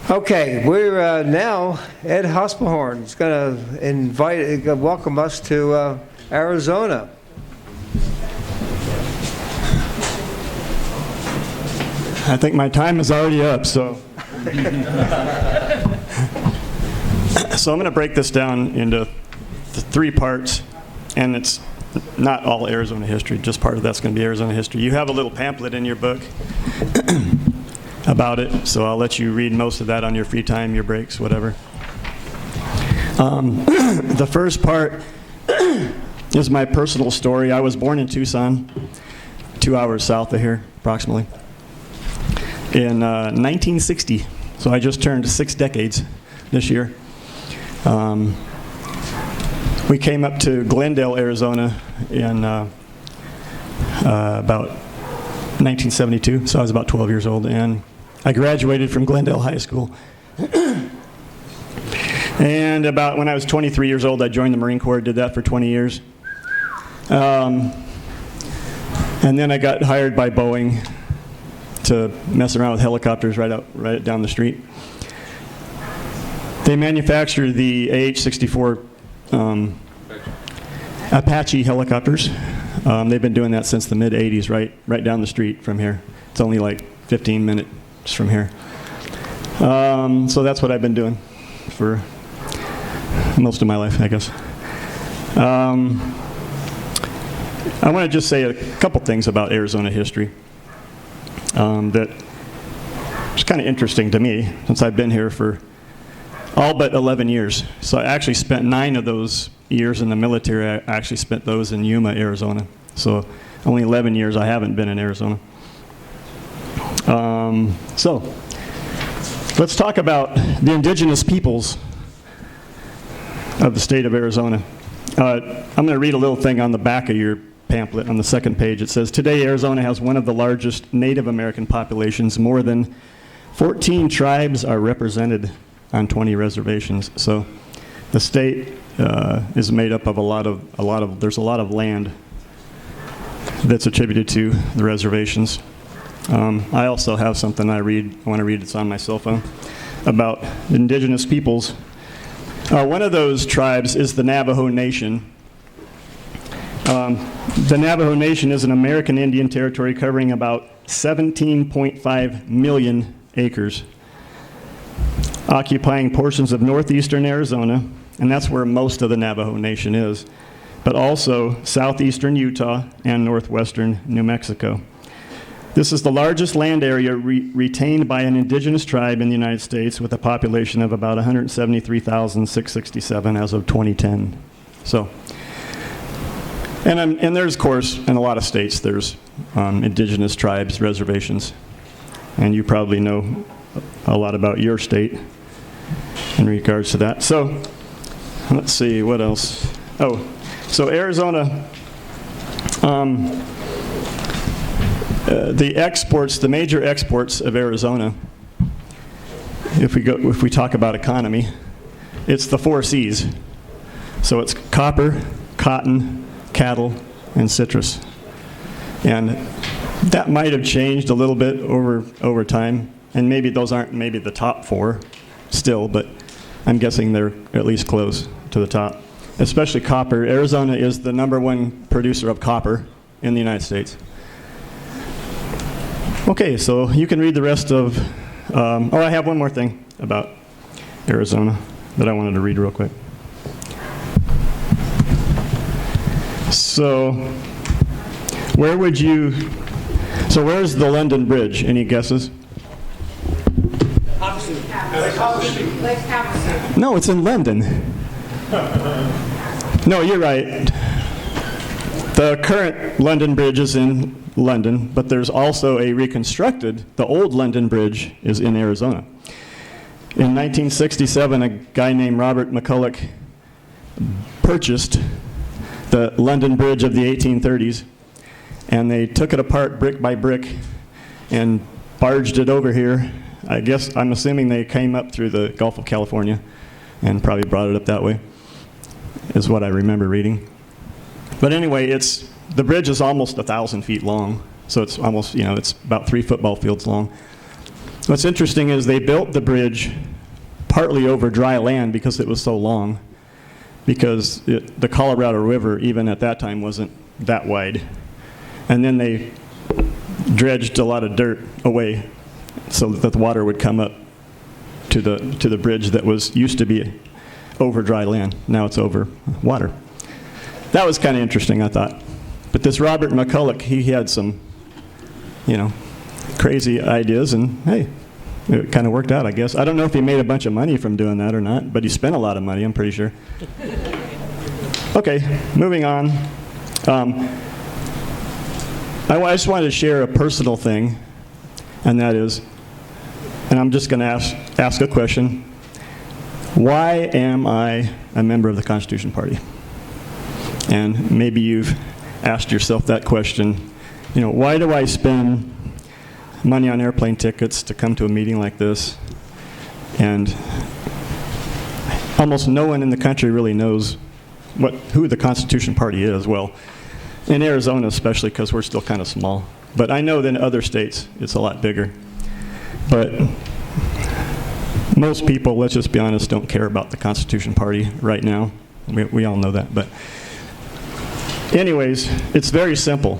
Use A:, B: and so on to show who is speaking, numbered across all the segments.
A: Okay, we're now, Ed Hospelhorn is going to welcome us to Arizona.
B: I think my time is already up, so. So I'm going to break this down into three parts, and it's not all Arizona history, just part of that's going to be Arizona history. You have a little pamphlet in your book about it, so I'll let you read most of that on your free time, your breaks, whatever. The first part is my personal story. I was born in Tucson, 2 hours south of here, approximately, in 1960. So I just turned 6 decades this year. We came up to Glendale, Arizona in about 1972, so I was about 12 years old, and I graduated from Glendale High School. And about when I was 23 years old, I joined the Marine Corps, did that for 20 years. And then I got hired by Boeing to mess around with helicopters right down the street. They manufacture the AH-64 Apache helicopters. They've been doing that since the mid-'80s, right down the street from here. It's only like 15 minutes from here. So that's what I've been doing for most of my life, I guess. I want to just say a couple things about Arizona history that is kind of interesting to me, since I've been here for all but 11 years. So I actually spent 9 of those years in the military. I actually spent those in Yuma, Arizona. So only 11 years I haven't been in Arizona. So let's talk about the indigenous peoples of the state of Arizona. I'm going to read a little thing on the back of your pamphlet on the second page. It says, today Arizona has one of the largest Native American populations. More than 14 tribes are represented on 20 reservations. So the state is made up of there's a lot of land that's attributed to the reservations. I also have something I want to read, it's on my cell phone, about indigenous peoples. One of those tribes is the Navajo Nation. The Navajo Nation is an American Indian territory covering about 17.5 million acres, occupying portions of northeastern Arizona, and that's where most of the Navajo Nation is, but also southeastern Utah and northwestern New Mexico. This is the largest land area retained by an indigenous tribe in the United States, with a population of about 173,667 as of 2010. So, and there's, of course, in a lot of states, there's indigenous tribes, reservations, and you probably know a lot about your state in regards to that. So, let's see, what else? Oh, so Arizona, the major exports of Arizona, if we talk about economy, it's the 4 C's. So it's copper, cotton, cattle, and citrus. And that might have changed a little bit over time, and maybe those aren't maybe the top 4 still, but I'm guessing they're at least close to the top. Especially copper. Arizona is the #1 producer of copper in the United States. Okay, so you can read the rest of, I have one more thing about Arizona that I wanted to read real quick. So, where's the London Bridge? Any guesses?
C: Lake Havasu.
B: No, it's in London. No, you're right. The current London Bridge is in London, but there's also the old London Bridge is in Arizona. In 1967, a guy named Robert McCulloch purchased the London Bridge of the 1830s, and they took it apart brick by brick and barged it over here. I'm assuming they came up through the Gulf of California and probably brought it up that way, is what I remember reading. But anyway, the bridge is almost 1,000 feet long, so it's almost, it's about 3 football fields long. What's interesting is they built the bridge partly over dry land because it was so long, because the Colorado River, even at that time, wasn't that wide. And then they dredged a lot of dirt away so that the water would come up to the bridge that used to be over dry land. Now it's over water. That was kind of interesting, I thought. But this Robert McCulloch, he had some, crazy ideas, and hey, it kind of worked out, I guess. I don't know if he made a bunch of money from doing that or not, but he spent a lot of money, I'm pretty sure. Okay, moving on. I just wanted to share a personal thing, and that is, and I'm just going to ask a question. Why am I a member of the Constitution Party? And maybe you've asked yourself that question. Why do I spend money on airplane tickets to come to a meeting like this? And almost no one in the country really knows who the Constitution Party is. Well, in Arizona especially, because we're still kind of small. But I know that in other states it's a lot bigger. But most people, let's just be honest, don't care about the Constitution Party right now. We all know that. But anyways, it's very simple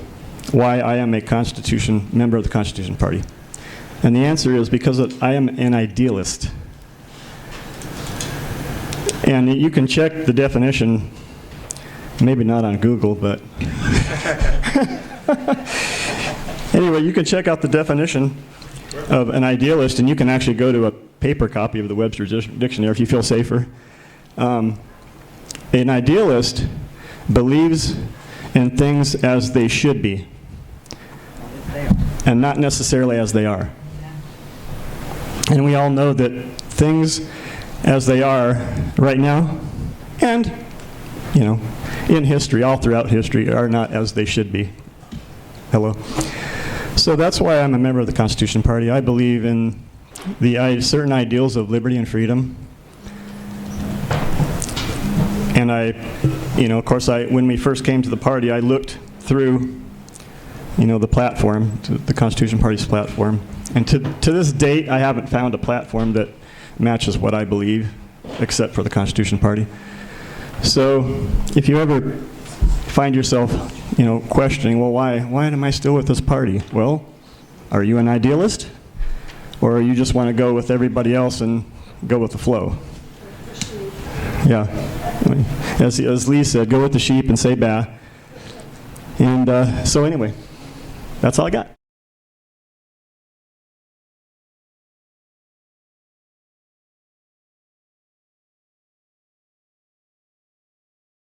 B: why I am a member of the Constitution Party. And the answer is because I am an idealist. And you can check the definition, maybe not on Google, but anyway, you can check out the definition of an idealist, and you can actually go to a paper copy of the Webster's Dictionary if you feel safer. An idealist believes in things as they should be, and not necessarily as they are. And we all know that things as they are right now, and in history, all throughout history, are not as they should be. Hello. So that's why I'm a member of the Constitution Party. I believe in the certain ideals of liberty and freedom. And of course, when we first came to the party, I looked through, the platform, the Constitution Party's platform. And to this date, I haven't found a platform that matches what I believe, except for the Constitution Party. So if you ever find yourself, questioning, well, why am I still with this party? Well, are you an idealist? Or you just want to go with everybody else and go with the flow? Yeah. As Lee said, go with the sheep and say bah. And so anyway, that's all I got.